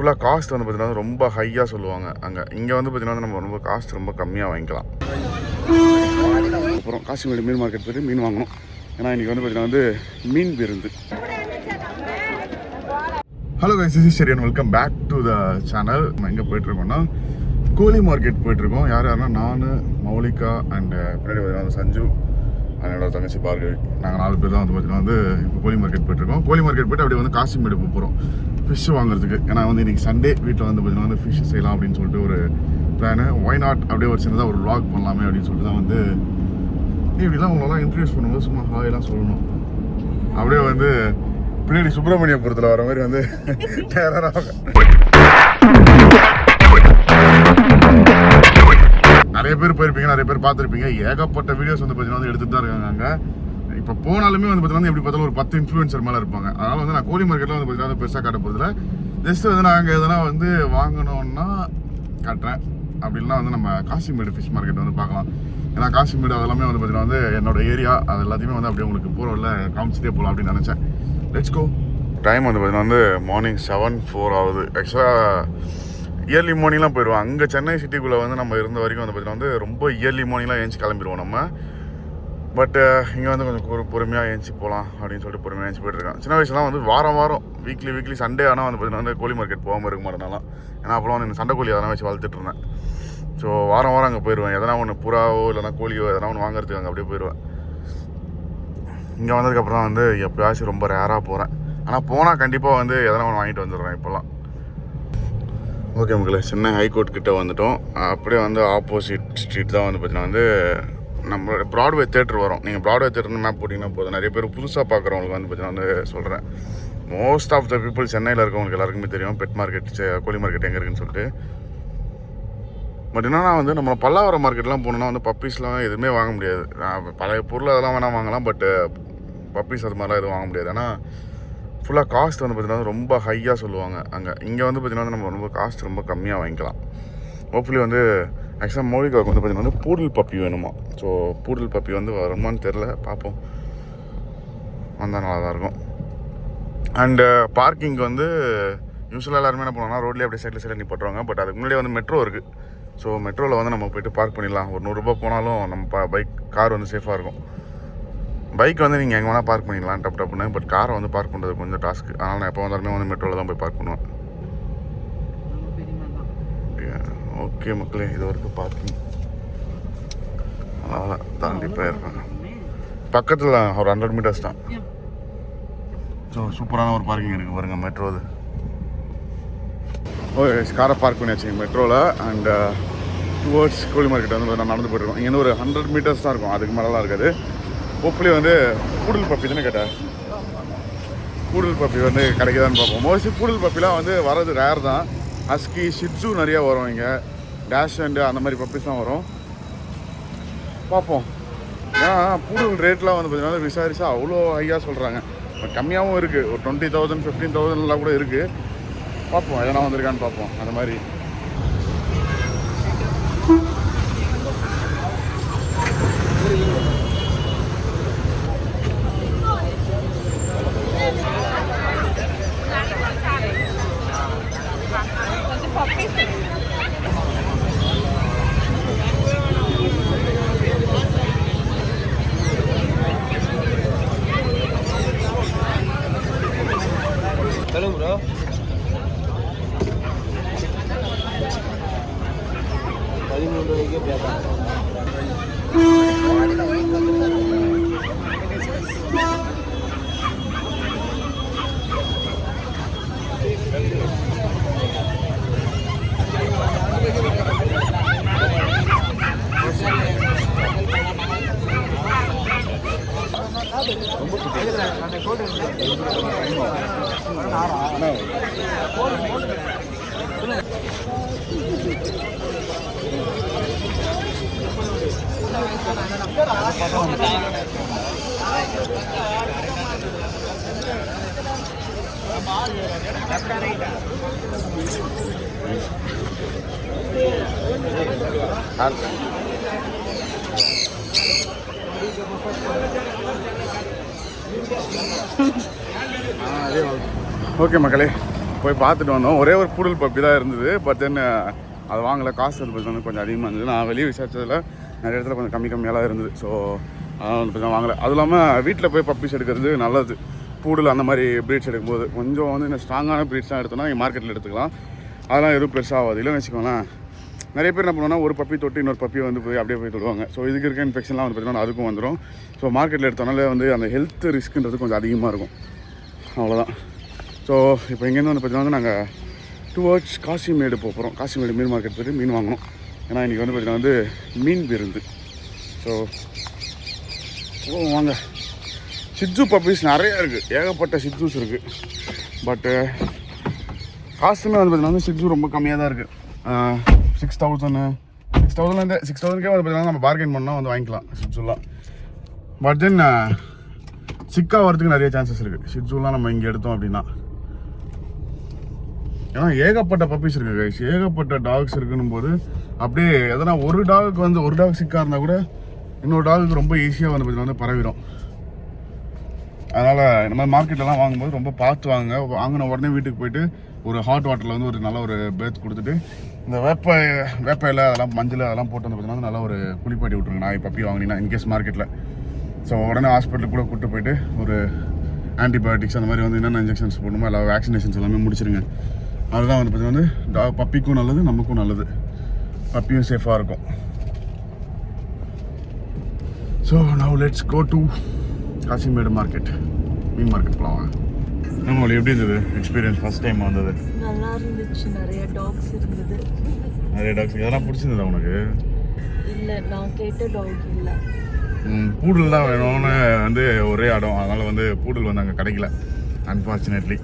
ஃபுல்லாக காஸ்ட் வந்து பார்த்தீங்கன்னா ரொம்ப ஹையாக சொல்லுவாங்க அங்கே. இங்கே வந்து பார்த்தீங்கன்னா நம்ம ரொம்ப காஸ்ட் ரொம்ப கம்மியாக வாங்கிக்கலாம். அப்புறம் காசிமேடு மீன் மார்க்கெட் போய்ட்டு மீன் வாங்கணும். ஏன்னா இன்றைக்கி வந்து பார்த்தீங்கன்னா வந்து மீன் விருந்து. Hello guys, this is Sherian. Welcome back to the channel. நம்ம எங்கே போயிட்டுருக்கோம்னா கோழி மார்க்கெட் போயிட்டுருக்கோம். யாருன்னா நான், மௌலிகா அண்ட் பின்னாடி பார்த்தீங்கன்னா சஞ்சு, என்னோட தங்கச்சி பார்கவி, நாங்கள் 4 பேர் தான் வந்து பார்த்தீங்கன்னா வந்து இப்போ கோழி மார்க்கெட் போயிட்டுருக்கோம். கோழி மார்க்கெட் போய்ட்டு அப்படியே வந்து காசிமேடு போகிறோம் ஃபிஷ் வாங்குறதுக்கு. ஏன்னா வந்து இன்றைக்கி சண்டே வீட்டில் வந்து பார்த்தீங்கன்னா வந்து ஃபிஷ் செய்யலாம் அப்படின்னு சொல்லிட்டு ஒரு பிளானு. ஒய் நாட் அப்படியே ஒரு சின்னதாக ஒரு vlog பண்ணலாமே அப்படின்னு சொல்லிட்டு தான் வந்து இப்படிலாம் உங்களெல்லாம் இன்ட்ரடியூஸ் பண்ணும்போது சும்மா ஹாயெல்லாம் சொல்லணும். அப்படியே வந்து பின்னாடி சுப்பிரமணியபுரத்தில் வர மாதிரி வந்து டேரராக நிறைய பேர் போயிருப்பீங்க, நிறைய பேர் பார்த்துருப்பீங்க. ஏகப்பட்ட வீடியோஸ் வந்து பார்த்தீங்கன்னா வந்து எடுத்துகிட்டு தான் இருக்காங்க அங்கே. இப்போ போனாலுமே வந்து பார்த்தீங்கன்னா எப்படி பார்த்தாலும் ஒரு 10 இன்ஃப்ளூயன்சர் மேலே இருப்பாங்க. அதனால் வந்து நான் கோழி மார்க்கெட்டில் வந்து பார்த்தீங்கன்னா பெருசாக காட்ட போகிறதுல ஜஸ்ட் வந்து நாங்கள் எதனா வந்து வாங்கணுன்னா காட்டுறேன். அப்படின்னா வந்து நம்ம காசிமேடு ஃபிஷ் மார்க்கெட் வந்து பார்க்கலாம். ஏன்னா காசிமேடு அதெல்லாமே வந்து பார்த்தீங்கன்னா வந்து என்னோட ஏரியா, அது எல்லாத்தையுமே வந்து அப்படியே உங்களுக்கு போகிறோம்ல காமிச்சிட்டே போகலாம் அப்படின்னு நினச்சேன். Let's go. டைம் வந்து பார்த்தீங்கன்னா வந்து மார்னிங் 7:04 ஆகுது. ஆக்சுவலாக இயர்லி மார்னிங்லாம் போயிடுவோம். அங்கே சென்னை சிட்டிக்குள்ளே வந்து நம்ம இருந்த வரைக்கும் வந்து பார்த்தீங்கன்னா வந்து ரொம்ப இயர்லி மார்னிங்லாம் ஏஞ்சி கிளம்பிடுவோம் நம்ம. பட் இங்கே வந்து கொஞ்சம் பொறுமையாக ஏஞ்சி போகலாம் அப்படின்னு சொல்லிட்டு பொறுமையாக ஏஞ்சி போயிட்டுருக்கேன். சின்ன வயசுலாம் வந்து வாரம் வீக்லி சண்டே ஆனால் வந்து பார்த்தீங்கன்னா வந்து கோழி மார்க்கெட் போகாமல் இருக்க மாட்டேனாலாம். ஏன்னா அப்போலாம் வந்து சண்டை கோழி அதெல்லாம் வச்சு வளர்த்துட்டு இருந்தேன். ஸோ வாரம் அங்கே போயிடுவேன். எதனா ஒன்று புறாவோ இல்லைனா கோழியோ எதனா ஒன்று வாங்குறதுக்கு அங்கே அப்படியே போயிடுவேன். இங்கே வந்ததுக்கப்புறம் தான் வந்து எப்போயாச்சும் ரொம்ப ரேராக போகிறேன். ஆனால் போனால் கண்டிப்பாக வந்து எதனா ஒன்று வாங்கிட்டு வந்துடுறேன் இப்போல்லாம். ஓகே மக்களே, சென்னை ஹைகோர்ட் கிட்டே வந்துவிட்டோம். அப்படியே வந்து ஆப்போசிட் ஸ்ட்ரீட் தான் வந்து பார்த்தீங்கன்னா வந்து நம்ம ப்ராட்வே தேட்டர் வரும். நீங்கள் ப்ராட்வே தேட்டர்னு மேப் போட்டிங்கன்னா போதும். நிறைய பேர் புதுசாக பார்க்குறவங்களுக்கு வந்து பார்த்தீங்கன்னா வந்து சொல்கிறேன், மோஸ்ட் ஆஃப் த பீப்புள் சென்னையில் இருக்கவங்களுக்கு எல்லாருக்குமே தெரியும் பெட் மார்க்கெட், கோழி மார்க்கெட் எங்கே இருக்குன்னு சொல்லிட்டு. பட் என்னன்னா வந்து நம்ம பல்லாவரம் மார்க்கெட்லாம் போனோம்னா வந்து பப்பீஸ்லாம் எதுவுமே வாங்க முடியாது. பழைய பொருள் அதெல்லாம் வேணால் வாங்கலாம், பட் பப்பீஸ் அது மாதிரிலாம் எதுவும் வாங்க முடியாது. ஏன்னா ஃபுல்லாக காஸ்ட் வந்து பார்த்தீங்கன்னா ரொம்ப ஹையாக சொல்லுவாங்க அங்கே. இங்கே வந்து பார்த்தீங்கன்னா நம்ம ரொம்ப காஸ்ட் ரொம்ப கம்மியாக வாங்கிக்கலாம். ஹோப்ஃபுல்லி வந்து ஆக்சுவலாக மௌலிகாவுக்கு வந்து பார்த்தீங்கன்னா வந்து பூடல் பப்பி வேணுமா. ஸோ பூடல் பப்பி வந்து வருமானு தெரில, பார்ப்போம். வந்தால் நல்லா தான் இருக்கும். அண்டு பார்க்கிங் வந்து யூஸ்வலாக எல்லாருமே என்ன பண்ணுவாங்கன்னா ரோட்லேயே அப்படியே சைடில் நிப்பாட்டுவாங்க. பட் அதுக்கு முன்னாடியே வந்து மெட்ரோ இருக்குது. ஸோ மெட்ரோவில் வந்து நம்ம போய்ட்டு பார்க் பண்ணிடலாம். ஒரு 100 ரூபா போனாலும் நம்ம கார் வந்து சேஃபாக இருக்கும். பைக் வந்து நீங்கள் எங்கே வேணால் பார்க் பண்ணிடலாம் டப்புன்னு. பட் காரை வந்து பார்க் பண்ணுறது கொஞ்சம் டாஸ்க்கு. அதனால் நான் எப்போ வந்தாலுமே வந்து மெட்ரோவில் தான் போய் பார்க் பண்ணுவேன். ஓகே மக்களே, இது வரைக்கும் பார்க்கிங் அதனால் தாண்டி போயிருக்காங்க. பக்கத்தில் ஒரு 100 மீட்டர்ஸ் தான். ஸோ சூப்பரான ஒரு பார்க்கிங் இருக்குது பாருங்கள் மெட்ரோது. ஓகே, காரை பார்க் பண்ணியாச்சு மெட்ரோவில். அண்ட் டுவர்ட்ஸ் கோழி மார்க்கெட் வந்து நான் நடந்து போயிட்டுருக்கோம். இங்கேருந்து ஒரு 100 மீட்டர்ஸ் தான் இருக்கும், அதுக்கு மேலெலாம் இருக்காது. ஹோப்ஃபுல்லி வந்து பூடல் பப்பி தானே கேட்டேன். பூடல் பப்பி வந்து கிடைக்குதான்னு பார்ப்போம். மோஸ்ட்லி பூடல் பப்பிலாம் வந்து வர்றது ரேர் தான். ஹஸ்கி, ஷிட்ஸு நிறையா வரும் இங்கே. டேஷ் அண்டு அந்த மாதிரி பப்பீஸ் தான் வரும். பார்ப்போம். ஏன்னா பூடல் ரேட்லாம் வந்து பார்த்தீங்கன்னா விசாரிச்சா அவ்வளோ ஹையாக சொல்கிறாங்க. பட் கம்மியாகவும் இருக்குது. ஒரு 20,000 15,000 கூட இருக்குது. பார்ப்போம் எதனா வந்திருக்கான்னு பார்ப்போம். அந்த மாதிரி bro. ஓகே மக்களே, போய் பார்த்துட்டு வந்தோம். ஒரே ஒரு பூடல் பப்பி தான் இருந்தது. பட் தென் அது வாங்கலை. காசு வந்து கொஞ்சம் அதிகமாக இருந்தது. நான் வெளியே விசாரிச்சதில் நிறைய இடத்துல கொஞ்சம் கம்மியாக இருந்தது. ஸோ அதனால் வந்து தான் வாங்கலை. அதுவும் இல்லாமல் வீட்டில் போய் பப்பீஸ் எடுக்கிறது நல்லது. பூடல் அந்த மாதிரி ப்ரீட்ஸ் எடுக்கும்போது கொஞ்சம் வந்து இந்த ஸ்ட்ராங்கான ப்ரீட்ஸ்லாம் எடுத்தோம்னா இங்கே மார்க்கெட்டில் எடுத்துக்கலாம். அதெல்லாம் எதுவும் பெருசாகாது. இல்லைன்னு வச்சுக்கோங்களேன், நிறைய பேர் என்ன பண்ணுவோம்னா ஒரு பப்பி தொட்டு இன்னொரு பப்பி வந்து போய் அப்படியே போய் தொடுவாங்க. ஸோ இதுக்கு இருக்க இன்ஃபெக்ஷன்லாம் வந்து பார்த்தீங்கன்னா அதுக்கும் வந்துடும். ஸோ மார்க்கெட்டில் எடுத்தோம்னாலே வந்து அந்த ஹெல்த் ரிஸ்க்குன்றது கொஞ்சம் அதிகமாக இருக்கும். அவ்வளோதான். ஸோ இப்போ இங்கேருந்து வந்து பார்த்தீங்கன்னா நாங்கள் டுவர்ட்ஸ் காசிமேடு போகிறோம். காசிமேடு மீன் மார்க்கெட் போய்ட்டு மீன் வாங்கணும். ஏன்னா இன்றைக்கி வந்து பார்த்தீங்கன்னா வந்து மீன் விருந்து. ஸோ வாங்க. ஷிட்ஜு பப்பீஸ் நிறையா இருக்குது. ஏகப்பட்ட ஷிட்ஜூஸ் இருக்குது. பட்டு காசுமே வந்து பார்த்தீங்கன்னா ஷிட்ஜு ரொம்ப கம்மியாக தான் இருக்குது. 6,000 6,000 வந்து பார்த்தீங்கன்னா நம்ம பார்கெயின் பண்ணால் வந்து வாங்கிக்கலாம் ஷிட்ஜுலாம். பட் தென் சிக்கா வரதுக்கு நிறைய சான்சஸ் இருக்குது ஷிட்ஜுலாம் நம்ம இங்கே எடுத்தோம் அப்படின்னா. ஏன்னா ஏகப்பட்ட பப்பீஸ் இருக்குது கைஸ், ஏகப்பட்ட டாக்ஸ் இருக்குன்னும் போது அப்படியே எதனா ஒரு டாகுக்கு வந்து ஒரு டாக் சிக்காக இருந்தால் கூட இன்னொரு டாகுக்கு ரொம்ப ஈஸியாக வந்து பார்த்தீங்கன்னா பரவிடும். அதனால் இந்த மாதிரி மார்க்கெட்லலாம் வாங்கும்போது ரொம்ப பார்த்து வாங்கின உடனே வீட்டுக்கு போயிட்டு ஒரு ஹாட் வாட்டரில் வந்து ஒரு நல்ல ஒரு பேத் கொடுத்துட்டு இந்த வேப்பையில் அதெல்லாம் மஞ்சள் அதெல்லாம் போட்டு வந்து பார்த்தீங்கன்னா நல்லா ஒரு குளிப்பாட்டி விட்ருங்க நாய் பப்பி வாங்கினீங்கன்னா இன்கேஸ் மார்க்கெட்டில். ஸோ உடனே ஹாஸ்பிட்டலுக்கு கூட கூப்பிட்டு போயிட்டு ஒரு ஆன்டிபயோட்டிக்ஸ் அந்த மாதிரி வந்து என்னென்ன இன்ஜெக்ஷன்ஸ் போடணுமோ எல்லா வேக்சினேஷன்ஸ் எல்லாமே முடிச்சிருங்க. அதுதான் வந்து பார்த்தீங்கன்னா வந்து பப்பிக்கும் நல்லது, நமக்கும் நல்லது, பப்பியும் சேஃபாக இருக்கும். So now let's go to Kasimedu market, மீன் மார்க்கெட் போகலாம். நம்மளுக்கு எப்படி இருந்தது எக்ஸ்பீரியன்ஸ் ஃபர்ஸ்ட் டைம் வந்தது? நல்லா இருந்துச்சு. நிறைய டாக்ஸ் இருந்தது. நிறைய டாக்ஸ் இதெல்லாம் பிடிச்சிருந்ததா உனக்கு? இல்லை, நான் கேட்ட டாக் இல்லை. பூடல் தான் வேணும்னு வந்து ஒரே இடம். அதனால் வந்து பூடல் வந்து அங்கே கிடைக்கல அன்ஃபார்ச்சுனேட்லி.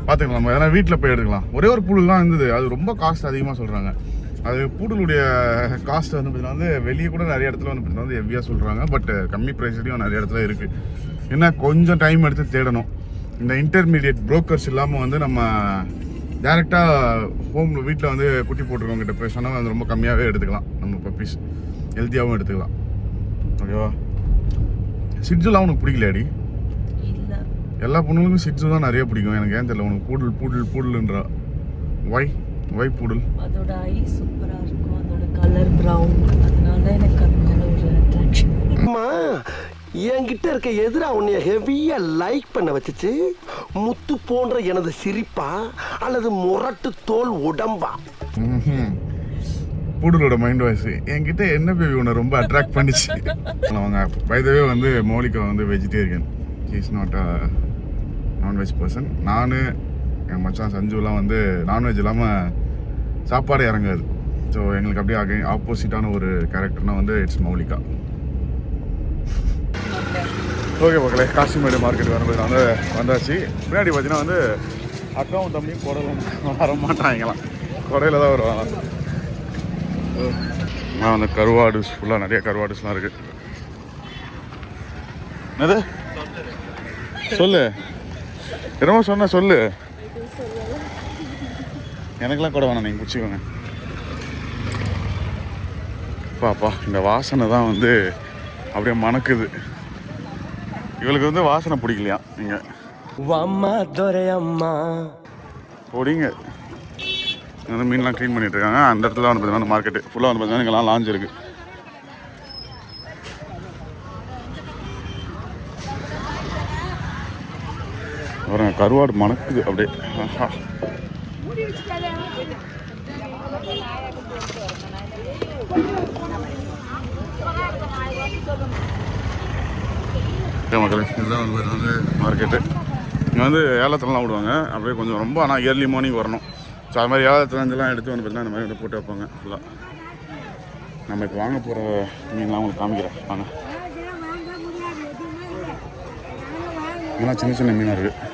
பார்த்துக்கலாம், நம்ம எதனா வீட்டில் போய் எடுக்கலாம். ஒரே ஒரு பூடல் தான் இருந்தது. அது ரொம்ப காஸ்ட் அதிகமாக சொல்கிறாங்க. அது பூடலுடைய காஸ்ட் வந்து பார்த்தீங்கன்னா வந்து வெளியே கூட நிறைய இடத்துல வந்து பார்த்தீங்கன்னா வந்து ஹெவியாக சொல்கிறாங்க. பட் கம்மி ப்ரைஸ்லேயும் நிறைய இடத்துல இருக்குது. ஏன்னா கொஞ்சம் டைம் எடுத்து தேடணும். இந்த இன்டர்மீடியட் புரோக்கர்ஸ் இல்லாமல் வந்து நம்ம டேரெக்டாக வீட்டில் வந்து குட்டி போட்டுருக்கவங்ககிட்ட போய் சொன்னால் அது ரொம்ப கம்மியாகவே எடுத்துக்கலாம். நம்ம பப்பீஸ் ஹெல்த்தியாகவும் எடுத்துக்கலாம். ஓகேவா? ஷிட்ஜுலாம் உனக்கு பிடிக்கலையாடி? இல்லை, எல்லா பொண்ணுங்களுக்கும் ஷிட்ஜு தான் நிறைய பிடிக்கும். எனக்கு ஏன் தெரியல, உனக்கு பூடல்ன்றா. Y poodle? அதோட ஐ சூப்பராக இருக்கும். அதோட கலர் ப்ரௌன், அதனால எனக்கு அது மேலே ஒரு அட்ராக்ஷன். என்கிட்ட இருக்க எதிரா உன்னைய ஹெவியா லைக் பண்ண வச்சுச்சு. முத்து போன்ற எனது சிரிப்பா அல்லது முரட்டு தோல் உடம்பா? பூடலோட மைண்ட் வாய்ஸ் என்கிட்ட என்ன பேபி உன்னை ரொம்ப அட்ராக்ட் பண்ணிச்சு. அவங்க பைதவே வந்து மௌலிகா வந்து vegetarian, is not a non veg person. நான் என் மச்சான் சஞ்சுலாம் வந்து நான்வெஜ் இல்லாமல் சாப்பாடு இறங்காது. ஸோ எங்களுக்கு அப்படியே ஆப்போசிட்டான ஒரு கேரக்டர்னால் வந்து இட்ஸ் மௌலிகா. ஓகே மக்களே, காசிமேடு மார்க்கெட் வரும்போது வந்து வந்தாச்சு. முன்னாடி பார்த்தீங்கன்னா வந்து அக்காவும் தம்பியும் குடையில வர மாட்டாங்களாம், குடையில தான் வருவாங்க. அந்த கருவாடுஸ் ஃபுல்லாக நிறைய கருவாடுஸ்லாம் இருக்குது. என்னது சொல்லு, என்னமோ சொன்ன சொல்லு. எனக்கெல்லாம் கூட வேணாம், நீங்கள் பிடிச்சிக்கோங்க. பாப்பா இந்த வாசனை தான் வந்து அப்படியே மணக்குது. இவளுக்கு வந்து வாசனை பிடிக்கலையா? நீங்கள் ஓடிங்க வந்து மீன்லாம் க்ளீன் பண்ணிட்டு இருக்காங்க. அந்த இடத்துல வந்து பார்த்தீங்கன்னா மார்க்கெட்டு ஃபுல்லாக வந்து பார்த்தீங்கன்னா இங்கெல்லாம் லாஞ்ச் இருக்குது. பாருங்க கருவாடு மணக்குது அப்படியே. மக்களே, இதுதான் வந்து மார்க்கெட்டு. இங்கே வந்து ஏலத்துலலாம் விடுவாங்க அப்படியே கொஞ்சம் ரொம்ப. ஆனால் இயர்லி மார்னிங் வரணும். ஸோ அது மாதிரி ஏலத்துலேருந்துலாம் எடுத்து வந்து பார்த்தீங்கன்னா இந்த மாதிரி வந்து போட்டு வைப்பாங்க ஃபுல்லாக. நம்ம இப்போ வாங்க போகிற மீன்லாம் உங்களுக்கு காமிக்கிறேன் வாங்க. இதெல்லாம் சின்ன சின்ன மீனாக இருக்குது.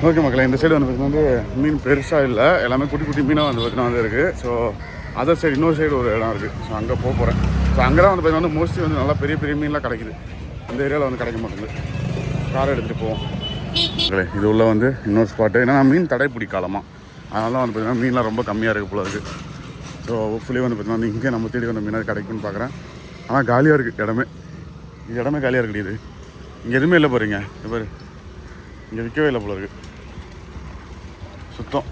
ஓகே மக்களே, இந்த சைடு வந்து பார்த்தீங்கன்னா வந்து மீன் பெருசாக இல்லை, எல்லாமே குட்டி குட்டி மீனாக வந்து பார்த்தீங்கன்னா வந்து இருக்குது. ஸோ அதர் சைடு இன்னொரு சைடு ஒரு இடம் இருக்குது. ஸோ அங்கே போக போகிறேன். ஸோ அங்கே தான் வந்து பார்த்தீங்கன்னா வந்து மோஸ்ட்லி வந்து நல்லா பெரிய பெரிய மீன்லாம் கிடைக்குது. இந்த ஏரியாவில் வந்து கிடைக்க மாட்டேங்குது. காரை எடுத்துகிட்டு போவோம். இது உள்ள வந்து இன்னொரு ஸ்பாட்டு. ஏன்னா மீன் தடைப்பிடி காலமாக, அதனால தான் வந்து பார்த்தீங்கன்னா மீன்லாம் ரொம்ப கம்மியாக இருக்குது போல இருக்குது. ஸோ ஹோப்ஃபுல்லி வந்து பார்த்தீங்கன்னா வந்து இங்கே நம்ம தேடி வந்த மீனாக கிடைக்கும்னு பார்க்குறேன். ஆனால் காலியாக இருக்குது இடமே. இடமே காலியாக இருக்குது. இது இங்கே எதுவுமே இல்லை பாருங்க. இது பாரு, இங்கே விற்கவே இல்லை போல இருக்குது சுத்தம்.